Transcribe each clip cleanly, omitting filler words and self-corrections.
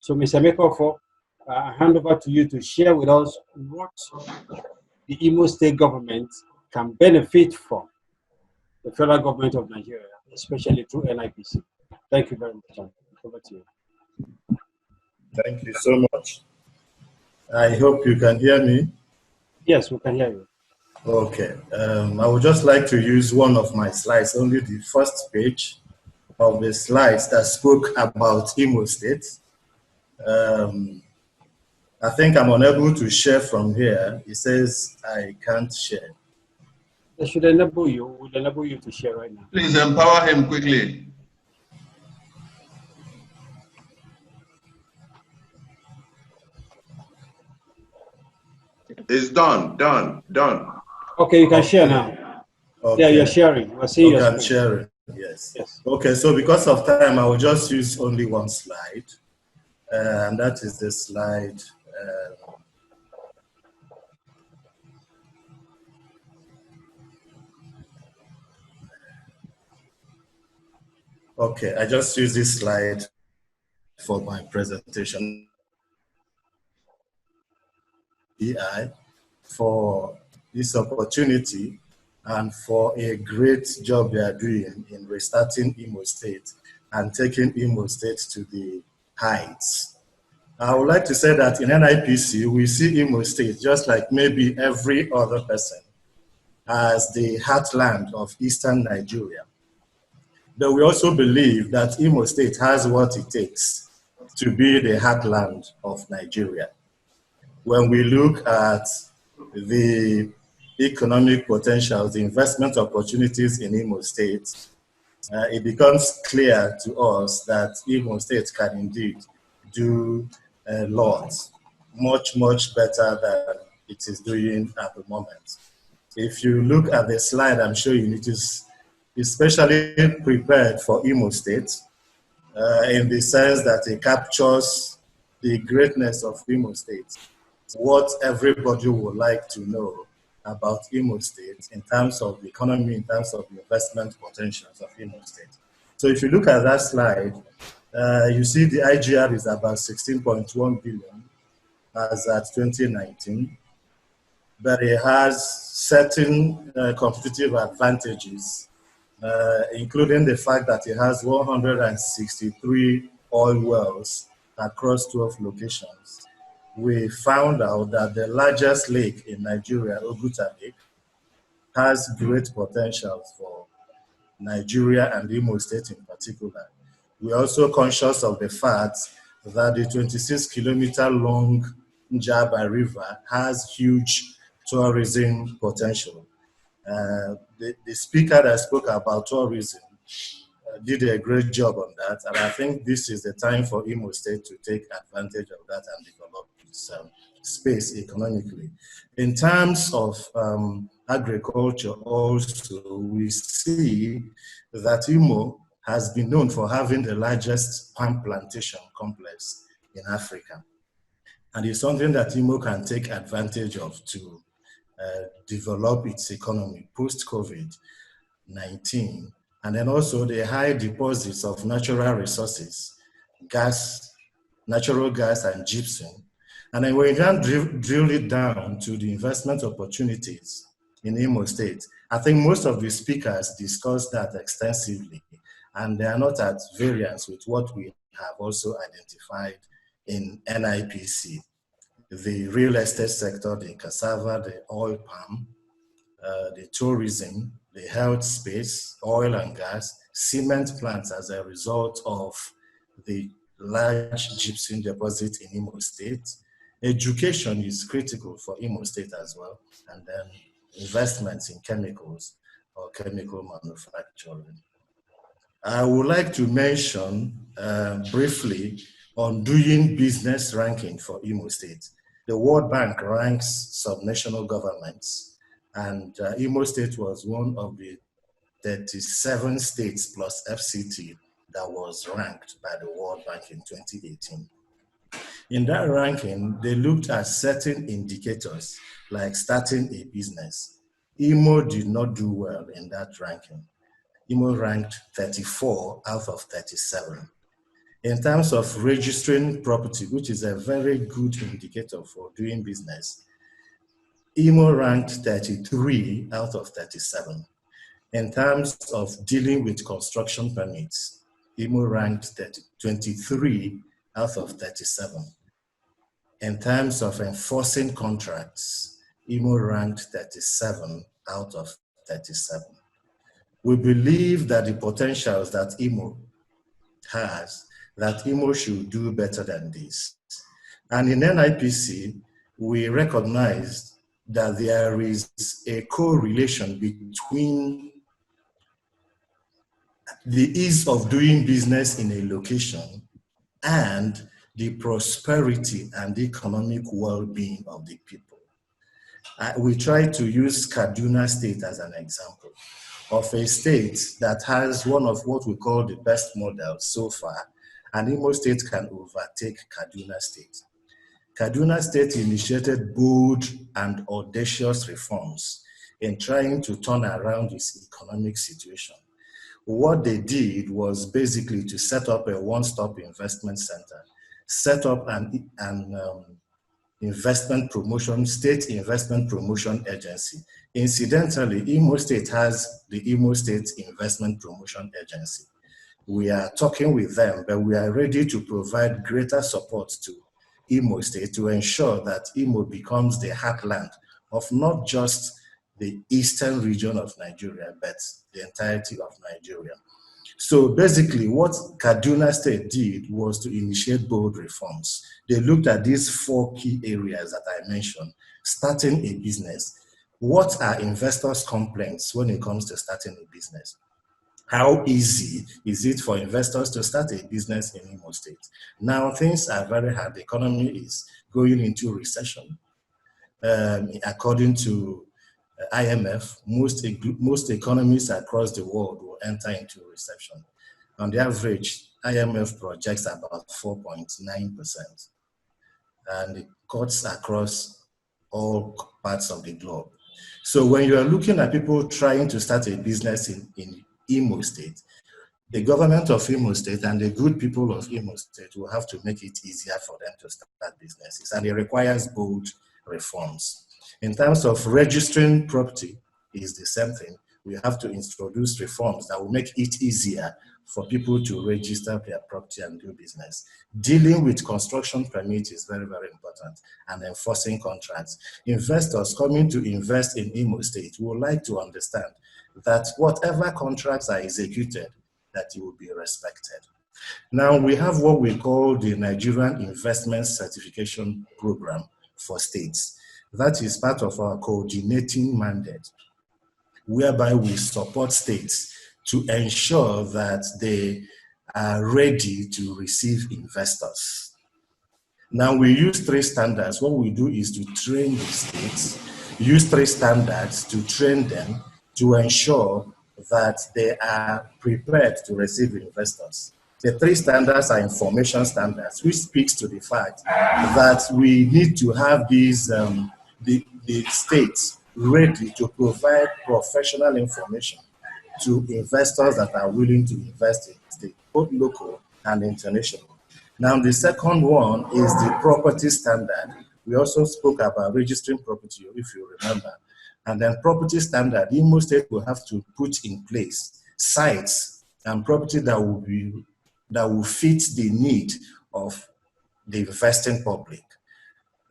So, Mr. Emeka, I hand over to you to share with us what the Imo State government can benefit from the federal government of Nigeria, especially through NIPC. Thank you very much. Over to you. Thank you so much. I hope you can hear me. Yes, we can hear you. Okay. I would just like to use one of my slides, only the first page of the slides that spoke about Imo State. I think I'm unable to share from here. It says I can't share. They should enable you. We'll enable you to share right now. Please empower him quickly. It's done. Okay, you can share now. Okay. Yeah, you're sharing. We're seeing your screen. Sharing. Yes. Yes. Okay, so because of time, I will just use only one slide, and that is the slide. Okay, I just use this slide for my presentation. IEDI for this opportunity and for a great job they are doing in restarting Imo State and taking Imo State to the heights. I would like to say that in NIPC, we see Imo State, just like maybe every other person, as the heartland of Eastern Nigeria. But we also believe that Imo State has what it takes to be the heartland of Nigeria. When we look at the economic potentials, the investment opportunities in Imo State, it becomes clear to us that Imo State can indeed do a lot, much better than it is doing at the moment. If you look at the slide I'm showing, it is especially prepared for Imo State in the sense that it captures the greatness of Imo State, what everybody would like to know about Imo State in terms of the economy, in terms of the investment potentials of Imo State. So if you look at that slide, you see the IGR is about 16.1 billion as at 2019, but it has certain competitive advantages, including the fact that it has 163 oil wells across 12 locations. We found out that the largest lake in Nigeria, Oguta Lake, has great potential for Nigeria and Imo State in particular. We're also conscious of the fact that the 26-kilometer long Njaba River has huge tourism potential. The speaker that spoke about tourism did a great job on that, and I think this is the time for Imo State to take advantage of that and develop its space economically. In terms of agriculture also, we see that Imo has been known for having the largest palm plantation complex in Africa. And it's something that Imo can take advantage of to develop its economy post-COVID-19. And then also the high deposits of natural resources, gas, natural gas and gypsum. And then when you can drill it down to the investment opportunities in Imo State, I think most of the speakers discussed that extensively, and they are not at variance with what we have also identified in NIPC. The real estate sector, the cassava, the oil palm, the tourism, the health space, oil and gas, cement plants as a result of the large gypsum deposit in Imo State. Education is critical for Imo State as well, and then investments in chemicals or chemical manufacturing. I would like to mention briefly on doing business ranking for Imo State. The World Bank ranks subnational governments, and Imo State was one of the 37 states plus FCT that was ranked by the World Bank in 2018. In that ranking, they looked at certain indicators like starting a business. Imo did not do well in that ranking. Imo ranked 34 out of 37. In terms of registering property, which is a very good indicator for doing business, Imo ranked 33 out of 37. In terms of dealing with construction permits, Imo ranked 23 out of 37. In terms of enforcing contracts, Imo ranked 37 out of 37. We believe that the potentials that Imo has, that Imo should do better than this. And in NIPC, we recognize that there is a correlation between the ease of doing business in a location and the prosperity and economic well-being of the people. We try to use Kaduna State as an example of a state that has one of what we call the best models so far, and Imo State can overtake Kaduna State. Kaduna State initiated bold and audacious reforms in trying to turn around its economic situation. What they did was basically to set up a one-stop investment center, set up an investment promotion, state investment promotion agency. Incidentally, Imo State has the Imo State Investment Promotion Agency. We are talking with them, but we are ready to provide greater support to Imo State to ensure that Imo becomes the heartland of not just the eastern region of Nigeria, but the entirety of Nigeria. So basically what Kaduna State did was to initiate bold reforms. They looked at these 4 key areas that I mentioned: starting a business. What are investors' complaints when it comes to starting a business? How easy is it for investors to start a business in Imo State? Now things are very hard. The economy is going into recession. According to IMF, most economies across the world will enter into recession. On the average, IMF projects about 4.9%, and it cuts across all parts of the globe. So when you are looking at people trying to start a business in Imo State, the government of Imo State and the good people of Imo State will have to make it easier for them to start businesses, and it requires bold reforms. In terms of registering property, is the same thing. We have to introduce reforms that will make it easier for people to register their property and do business. Dealing with construction permits is very, very important, and enforcing contracts. Investors coming to invest in Imo State would like to understand that whatever contracts are executed, that it will be respected. Now we have what we call the Nigerian Investment Certification Program for states. That is part of our coordinating mandate, whereby we support states to ensure that they are ready to receive investors. Now we use 3 standards. What we do is to train the states, use 3 standards to train them to ensure that they are prepared to receive investors. The 3 standards are information standards, which speaks to the fact that we need to have these the states ready to provide professional information to investors that are willing to invest in the state, both local and international. Now, the second one is the property standard. We also spoke about registering property, if you remember. And then property standard, Imo State will have to put in place sites and property that will fit the need of the investing public.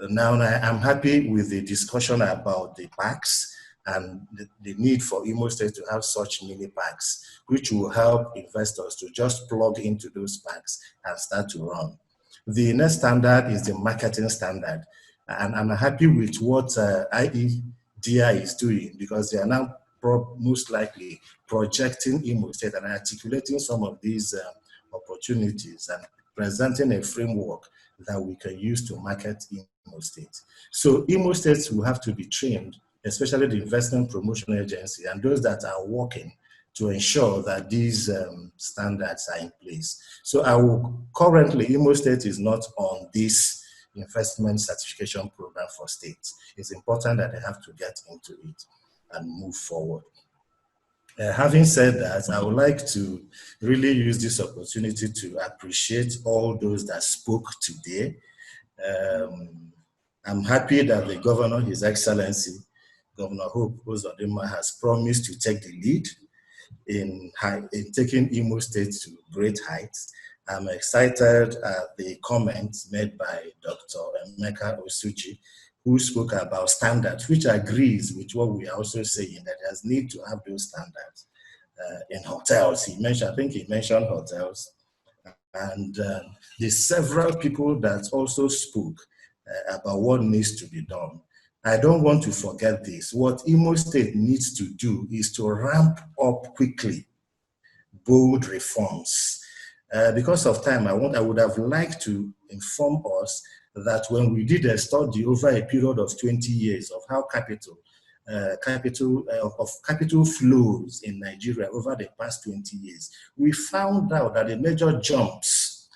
Now, I'm happy with the discussion about the parks and the need for Imo State to have such mini parks, which will help investors to just plug into those parks and start to run. The next standard is the marketing standard. And I'm happy with what IEDI is doing, because they are now most likely projecting Imo State and articulating some of these opportunities and presenting a framework that we can use to market Imo State. So Imo States will have to be trained, especially the Investment Promotion Agency and those that are working to ensure that these standards are in place. So currently, Imo State is not on this investment certification program for states. It's important that they have to get into it and move forward. Having said that, I would like to really use this opportunity to appreciate all those that spoke today. I'm happy that the governor, His Excellency, Governor Hope Uzodinma, has promised to take the lead in taking Imo State to great heights. I'm excited at the comments made by Dr. Emeka Osuji, who spoke about standards, which agrees with what we are also saying, that there's need to have those standards in hotels. I think he mentioned hotels. And there's several people that also spoke about what needs to be done. I don't want to forget this. What Imo State needs to do is to ramp up quickly bold reforms. Because of time, I would have liked to inform us that when we did a study over a period of 20 years of how capital flows in Nigeria over the past 20 years, we found out that the major jumps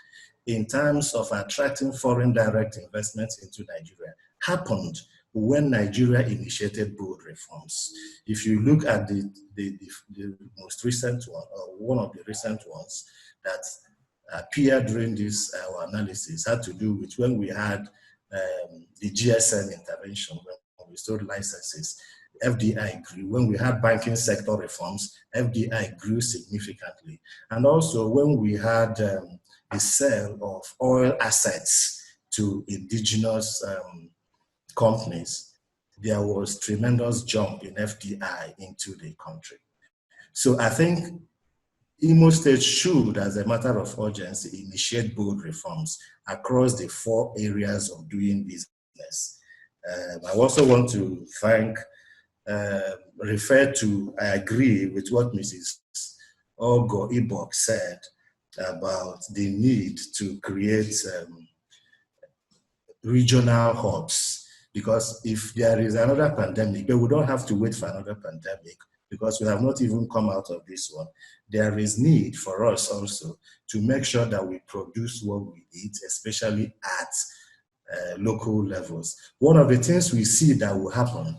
in terms of attracting foreign direct investments into Nigeria happened when Nigeria initiated bold reforms. If you look at the most recent one, or one of the recent ones that appeared during this our analysis, had to do with when we had the GSM intervention, when we restored licenses, FDI grew. When we had banking sector reforms, FDI grew significantly. And also when we had the sale of oil assets to indigenous companies, there was tremendous jump in FDI into the country. So I think Imo State should, as a matter of urgency, initiate bold reforms across the 4 areas of doing business. I also want to I agree with what Mrs. Ogo Ibok said about the need to create regional hubs, because if there is another pandemic, but we don't have to wait for another pandemic because we have not even come out of this one. There is need for us also to make sure that we produce what we eat, especially at local levels. One of the things we see that will happen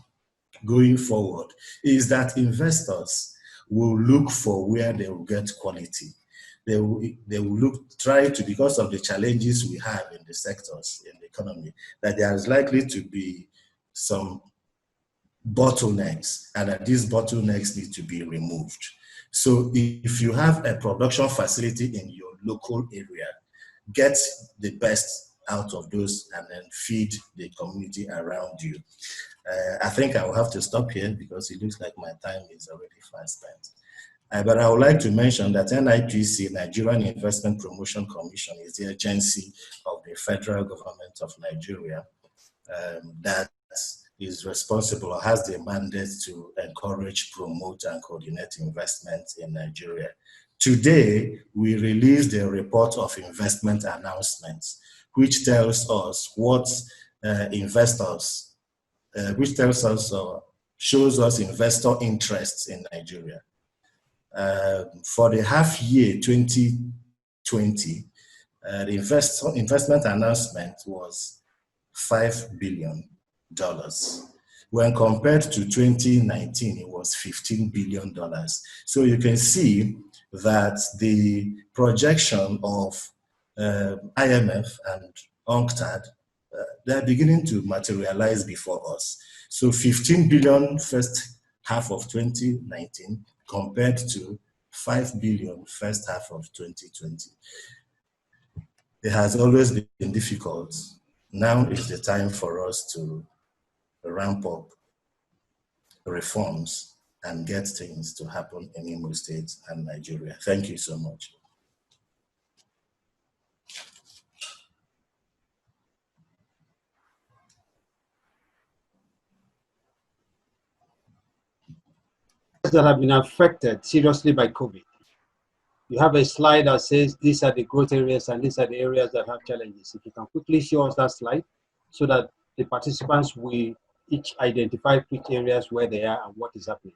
going forward is that investors will look for where they will get quality. They will try to, because of the challenges we have in the sectors, in the economy, that there is likely to be some bottlenecks, and that these bottlenecks need to be removed. So if you have a production facility in your local area, get the best out of those and then feed the community around you. I think I will have to stop here because it looks like my time is already fast spent. But I would like to mention that NIPC, Nigerian Investment Promotion Commission, is the agency of the federal government of Nigeria that is responsible or has the mandate to encourage, promote, and coordinate investment in Nigeria. Today, we released a report of investment announcements, which tells us what shows us investor interests in Nigeria. For the half year 2020, the investment announcement was $5 billion. When compared to 2019, it was $15 billion. So you can see that the projection of IMF and UNCTAD, they're beginning to materialize before us. So 15 billion first half of 2019 compared to 5 billion first half of 2020. It has always been difficult. Now is the time for us to ramp up reforms and get things to happen in Imo State and Nigeria. Thank you so much. That have been affected seriously by COVID. You have a slide that says these are the growth areas and these are the areas that have challenges. If you can quickly show us that slide so that the participants will each identify which areas where they are and what is happening.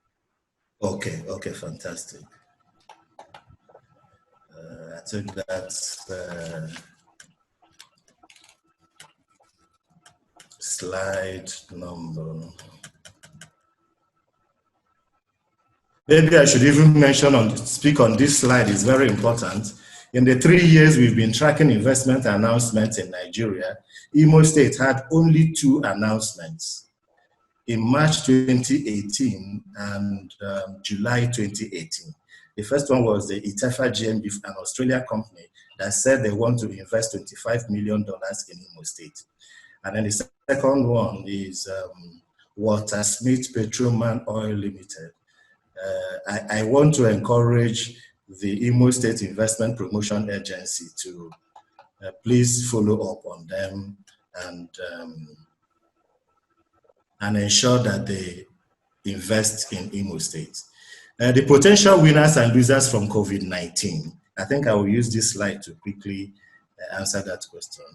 Okay, fantastic. I think that's slide number. maybe I should even speak on this slide, is very important. In the 3 years we've been tracking investment announcements in Nigeria, Imo State had only 2 announcements in March 2018 and July 2018. The first one was the Itefa GMB, an Australian company that said they want to invest $25 million in Imo State. And then the second one is Watersmith Petroleum Oil Limited. I want to encourage the Imo State Investment Promotion Agency to please follow up on them and ensure that they invest in Imo State. The potential winners and losers from COVID-19. I think I will use this slide to quickly answer that question.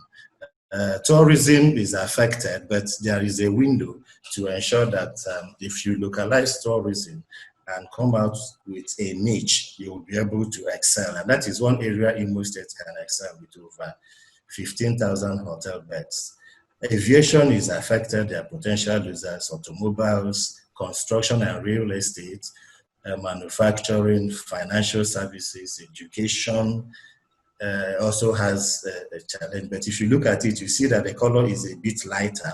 Tourism is affected, but there is a window to ensure that if you localize tourism and come out with a niche, you will be able to excel. And that is one area Imo State can excel with over 15,000 hotel beds. Aviation is affected, there are potential losers, automobiles, construction and real estate, manufacturing, financial services, education, also has a challenge. But if you look at it, you see that the color is a bit lighter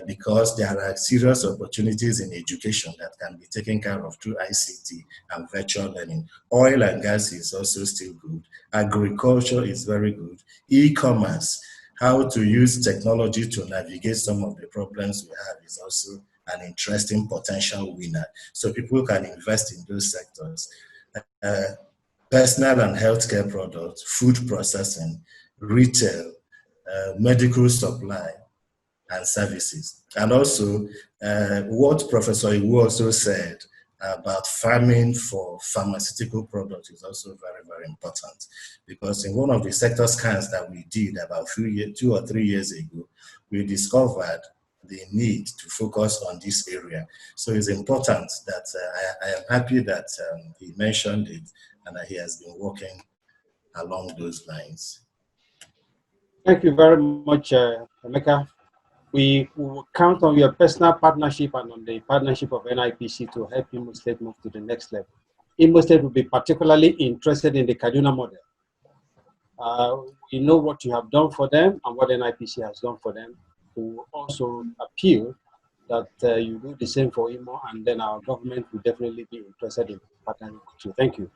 because there are serious opportunities in education that can be taken care of through ICT and virtual learning. Oil and gas is also still good. Agriculture is very good. E-commerce, how to use technology to navigate some of the problems we have, is also an interesting potential winner. So people can invest in those sectors. Personal and healthcare products, food processing, retail, medical supply, and services. And also, what Professor Iwu also said about farming for pharmaceutical products is also very, very important. Because in one of the sector scans that we did about 2 or 3 years ago, we discovered the need to focus on this area. So it's important that I am happy that he mentioned it and that he has been working along those lines. Thank you very much, Emeka. We will count on your personal partnership and on the partnership of NIPC to help Imo State move to the next level. Imo State will be particularly interested in the Kaduna model. We know what you have done for them and what NIPC has done for them. We will also appeal that you do the same for Imo, and then our government will definitely be interested in partnering with you. Thank you.